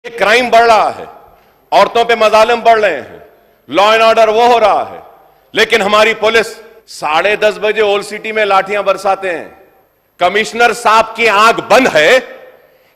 ये क्राइम बढ़ रहा है, औरतों पे मजालिम बढ़ रहे हैं, लॉ एंड ऑर्डर वो हो रहा है, लेकिन हमारी पुलिस 10:30 बजे ओल्ड सिटी में लाठियां बरसाते हैं। कमिश्नर साहब की आंख बंद है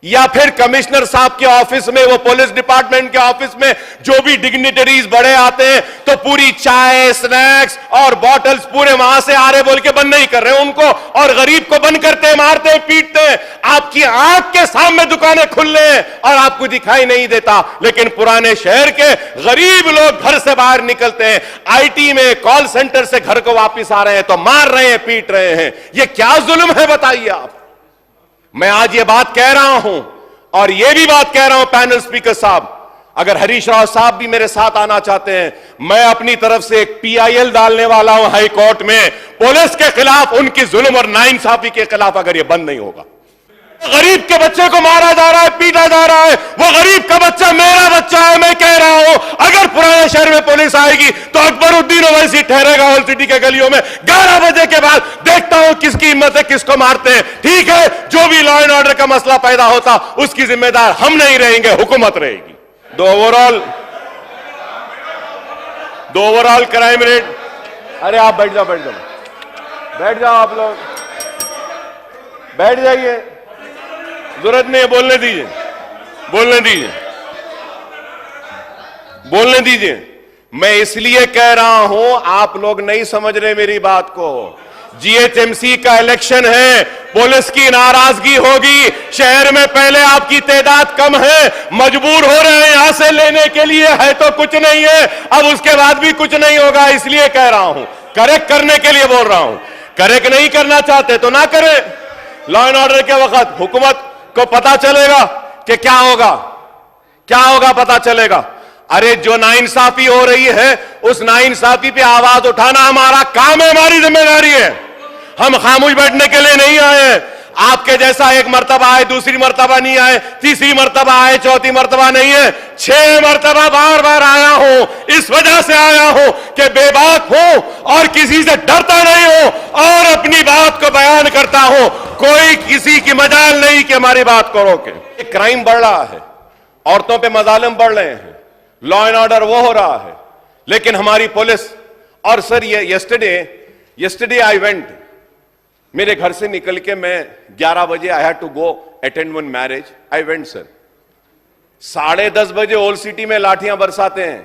या फिर कमिश्नर साहब के ऑफिस में, वो पुलिस डिपार्टमेंट के ऑफिस में जो भी डिग्निटरीज बड़े आते हैं तो पूरी चाय, स्नैक्स और बॉटल्स पूरे वहां से आ रहे बोल के बंद नहीं कर रहे उनको, और गरीब को बंद करते हैं, मारते हैं, पीटते हैं। आपकी आंख के सामने दुकानें खुल रही हैं और आपको दिखाई नहीं देता, लेकिन पुराने शहर के गरीब लोग घर से बाहर निकलते हैं, आईटी में, कॉल सेंटर से घर को वापिस आ रहे हैं तो मार रहे हैं, पीट रहे हैं। यह क्या जुल्म है बताइए आप। मैं आज ये बात कह रहा हूं और ये भी बात कह रहा हूं पैनल स्पीकर साहब, अगर हरीश राव साहब भी मेरे साथ आना चाहते हैं, मैं अपनी तरफ से एक PIL डालने वाला हूं हाई कोर्ट में पुलिस के खिलाफ, उनकी जुल्म और नाइंसाफी के खिलाफ, अगर ये बंद नहीं होगा। गरीब के बच्चे को मारा जा रहा है, पीटा जा रहा है, वो गरीब का बच्चा मेरा बच्चा है। मैं कह रहा हूं अगर पुराने शहर में पुलिस आएगी तो अकबरुद्दीन ओवैसी ठहरेगा होल सिटी के गलियों में 11 बजे के बाद। देखता हूं किसकी हिम्मत है, किसको मारते हैं। ठीक है, जो भी लॉ एंड ऑर्डर का मसला पैदा होता उसकी जिम्मेदार हम नहीं रहेंगे, हुकूमत रहेगी। दो ओवरऑल क्राइम रेट, अरे आप बैठ जाओ, बैठ जाओ आप लोग, बैठ जाइए, जरूरत नहीं है, बोलने दीजिए। मैं इसलिए कह रहा हूं, आप लोग नहीं समझ रहे मेरी बात को। GHMC का इलेक्शन है, पुलिस की नाराजगी होगी, शहर में पहले आपकी तादाद कम है, मजबूर हो रहे हैं यहां से लेने के लिए, है तो कुछ नहीं है, अब उसके बाद भी कुछ नहीं होगा। इसलिए कह रहा हूं, करेक्ट करने के लिए बोल रहा हूं। करेक्ट नहीं करना चाहते तो ना करें। लॉ एंड ऑर्डर के वक्त हुकूमत को पता चलेगा कि क्या होगा पता चलेगा। अरे जो नाइंसाफी हो रही है उस नाइंसाफी पे आवाज उठाना हमारा काम है, हमारी जिम्मेदारी है। हम खामोश बैठने के लिए नहीं आए। आपके जैसा एक मर्तबा आए, दूसरी मर्तबा नहीं आए, तीसरी मर्तबा आए, चौथी मर्तबा नहीं है, 6 मर्तबा बार आया हूं। इस वजह से आया हूं कि बेबाक हूं और किसी से डरता नहीं हूं और अपनी बात को बयान करता हूं। कोई किसी की मजाल नहीं कि हमारी बात को रोके। क्राइम बढ़ रहा है, औरतों पे मजालिम बढ़ रहे हैं, लॉ एंड ऑर्डर वो हो रहा है, लेकिन हमारी पुलिस। और सर ये यस्टरडे आई वेंट, मेरे घर से निकल के मैं 11 बजे I had to go attend one marriage. I went sir, 10:30 बजे ओल्ड सिटी में लाठियां बरसाते हैं।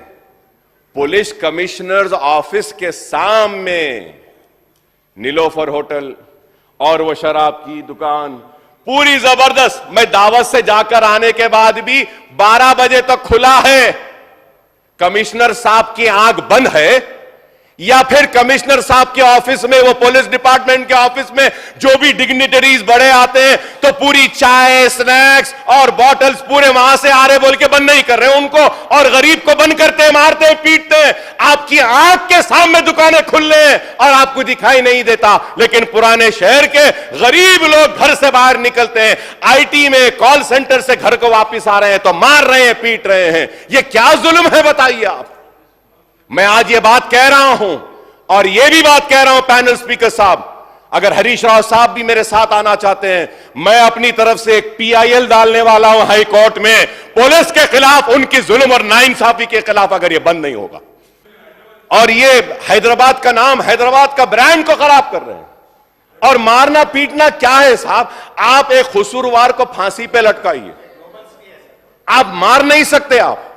पुलिस कमिश्नर्स ऑफिस के सामने नीलोफर होटल और वो शराब की दुकान पूरी जबरदस्त। मैं दावत से जाकर आने के बाद भी 12 बजे तक खुला है। कमिश्नर साहब की आंख बंद है या फिर कमिश्नर साहब के ऑफिस में, वो पुलिस डिपार्टमेंट के ऑफिस में जो भी डिग्निटरीज बड़े आते हैं तो पूरी चाय, स्नैक्स और बॉटल्स पूरे वहां से आ रहे बोल के बंद नहीं कर रहे उनको, और गरीब को बंद करते हैं, मारते हैं, पीटते हैं। आपकी आंख के सामने दुकानें खुल रही हैं और आपको दिखाई नहीं देता, लेकिन पुराने शहर के गरीब लोग घर से बाहर निकलते हैं, आईटी में, कॉल सेंटर से घर को वापिस आ रहे हैं तो मार रहे हैं, पीट रहे हैं। यह क्या जुल्म है बताइए आप। मैं आज ये बात कह रहा हूं और ये भी बात कह रहा हूं पैनल स्पीकर साहब, अगर हरीश राव साहब भी मेरे साथ आना चाहते हैं, मैं अपनी तरफ से एक PIL डालने वाला हूं हाई कोर्ट में पुलिस के खिलाफ, उनकी जुल्म और नाइंसाफी के खिलाफ, अगर ये बंद नहीं होगा। और ये हैदराबाद का नाम, हैदराबाद का ब्रांड को खराब कर रहे हैं। और मारना पीटना क्या है साहब? आप एक कसूरवार को फांसी पे लटकाइए, आप मार नहीं सकते। आप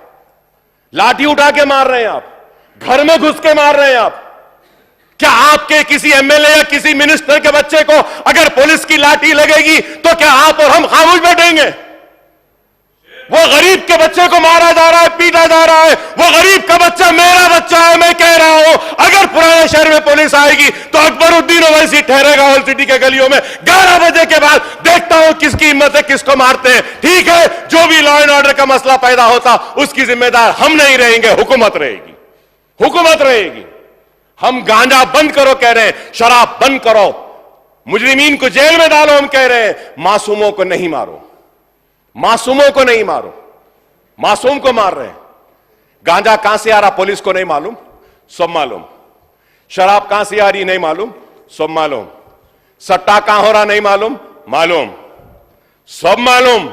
लाठी उठा के मार रहे हैं, आप घर में घुस के मार रहे हैं। आप क्या आपके किसी MLA या किसी मिनिस्टर के बच्चे को अगर पुलिस की लाठी लगेगी तो क्या आप और हम खामोश बैठेंगे? वो गरीब के बच्चे को मारा जा रहा है, पीटा जा रहा है, वो गरीब का बच्चा मेरा बच्चा है। मैं कह रहा हूं अगर पुराने शहर में पुलिस आएगी तो अकबरुद्दीन ओवैसी ठहरेगा होल सिटी के गलियों में 11 बजे के बाद। देखता हूं किसकी हिम्मत है, किसको मारते हैं। ठीक है, जो भी लॉ एंड ऑर्डर का मसला पैदा होता उसकी जिम्मेदार हम नहीं रहेंगे, हुकूमत रहेगी। हम गांजा बंद करो कह रहे हैं, शराब बंद करो, मुजरिमीन को जेल में डालो हम कह रहे हैं, मासूमों को नहीं मारो, मासूम को मार रहे हैं। गांजा कहां से आ रहा पुलिस को नहीं मालूम, सब मालूम। शराब कहां से आ रही नहीं मालूम, सब मालूम। सट्टा कहां हो रहा नहीं मालूम, सब मालूम।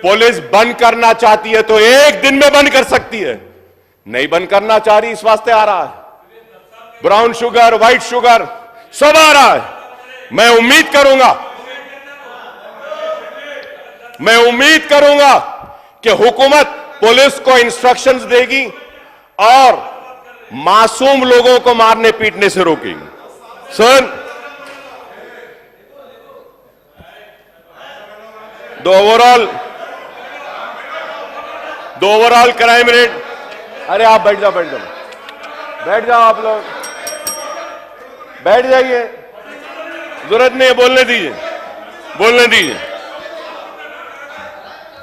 पुलिस बंद करना चाहती है तो एक दिन में बंद कर सकती है, नहीं बंद करना चाह रही, इस वास्ते आ रहा है। ब्राउन शुगर, व्हाइट शुगर सब आ रहा है। मैं उम्मीद करूंगा कि हुकूमत पुलिस को इंस्ट्रक्शंस देगी और मासूम लोगों को मारने पीटने से रोकेगी। Sir, the overall crime rate, अरे आप बैठ जाओ आप लोग बैठ जाइए, जरूरत नहीं है,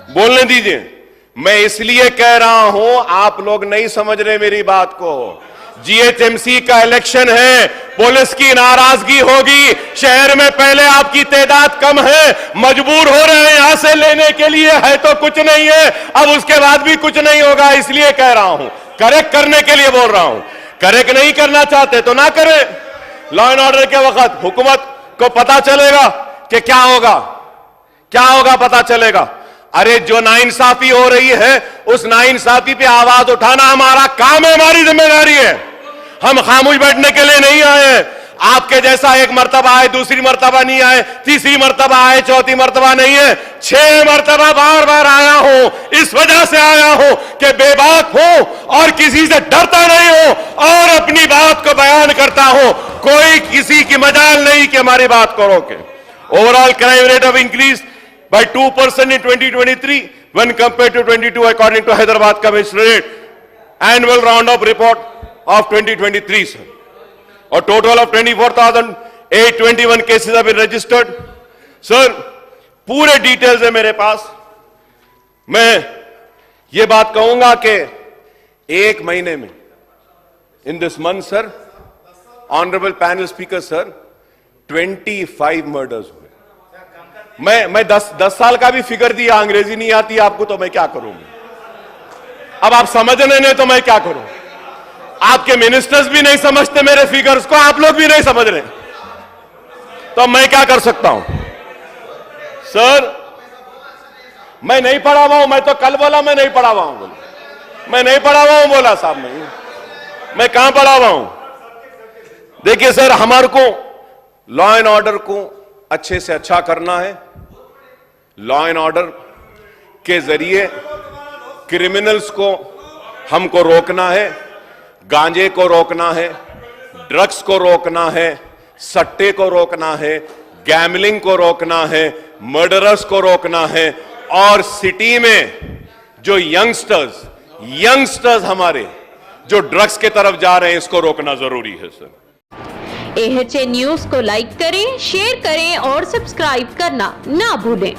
बोलने दीजिए। मैं इसलिए कह रहा हूं, आप लोग नहीं समझ रहे मेरी बात को। जीएचएमसी का इलेक्शन है, पुलिस की नाराजगी होगी, शहर में पहले आपकी तादाद कम है, मजबूर हो रहे हैं यहां से लेने के लिए, है तो कुछ नहीं है, अब उसके बाद भी कुछ नहीं होगा। इसलिए कह रहा हूं, करेक्ट करने के लिए बोल रहा हूं। करेक्ट नहीं करना चाहते तो ना करें। लॉ एंड ऑर्डर के वक्त हुकूमत को पता चलेगा कि क्या होगा पता चलेगा। अरे जो नाइंसाफी हो रही है, उस नाइंसाफी पे आवाज उठाना हमारा काम है, हमारी जिम्मेदारी है। हम खामोश बैठने के लिए नहीं आए। आपके जैसा एक मर्तबा आए, दूसरी मर्तबा नहीं आए, तीसरी मर्तबा आए, चौथी मर्तबा नहीं है, 6 मर्तबा बार आया हूं। इस वजह से आया हूं कि बेबाक हूं और किसी से डरता नहीं हूं और अपनी बात को बयान करता हूं। कोई किसी की मजाल नहीं कि हमारी बात को रोके। Overall crime rate of increase by 2% in 2023 when compared to 22 according to Hyderabad Commissionerate annual roundup report of 2023 sir. A total of 24,821 cases have been registered. Sir, पूरे डिटेल्स है मेरे पास। मैं ये बात कहूंगा कि 1 महीने में in this month sir, honorable panel speaker sir, 25 murders हुए। मैं 10 साल का भी फिगर दिया, अंग्रेजी नहीं आती आपको तो मैं क्या करूं। अब आप समझने नहीं तो मैं क्या करूं। आपके मिनिस्टर्स भी नहीं समझते मेरे फिगर्स को, आप लोग भी नहीं समझ रहे, तो मैं क्या कर सकता हूं। सर, मैं नहीं पढ़ा हुआ हूं, मैं तो कल बोला मैं नहीं पढ़ा हुआ हूं, मैं नहीं पढ़ा हुआ हूं बोला साहब, मैं कहां पढ़ा हुआ हूं। देखिए सर, हमारे को लॉ एंड ऑर्डर को अच्छे से अच्छा करना है। लॉ एंड ऑर्डर के जरिए क्रिमिनल्स को हमको रोकना है, गांजे को रोकना है, ड्रग्स को रोकना है, सट्टे को रोकना है, गैमलिंग को रोकना है, मर्डरर्स को रोकना है और सिटी में जो यंगस्टर्स हमारे जो ड्रग्स के तरफ जा रहे हैं, इसको रोकना जरूरी है सर। AHA न्यूज को लाइक करें, शेयर करें और सब्सक्राइब करना ना भूलें।